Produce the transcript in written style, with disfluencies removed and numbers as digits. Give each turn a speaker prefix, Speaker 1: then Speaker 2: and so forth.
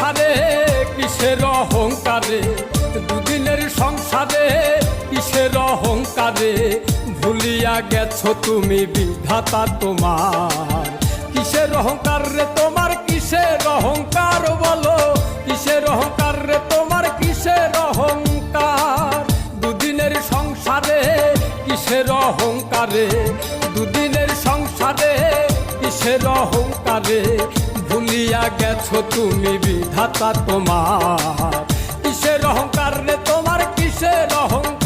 Speaker 1: সংসারে কিসের অহংকারে, দুদিনের সংসারে কিসের অহংকারে, ভুলিয়া গেছো তুমি বিধাতা তোমার। কিসের অহংকার রে তোমার, কিসের অহংকার বলো, কিসের অহংকার রে তোমার, কিসের অহংকার। দুদিনের সংসারে কিসের অহংকারে, দুদিনের সংসারে কিসের অহংকারে, ভুলিয়া গেছো তুমি বিধাতা তোমার। কিসের অহংকার রে তোমার, কিসের অহংকার।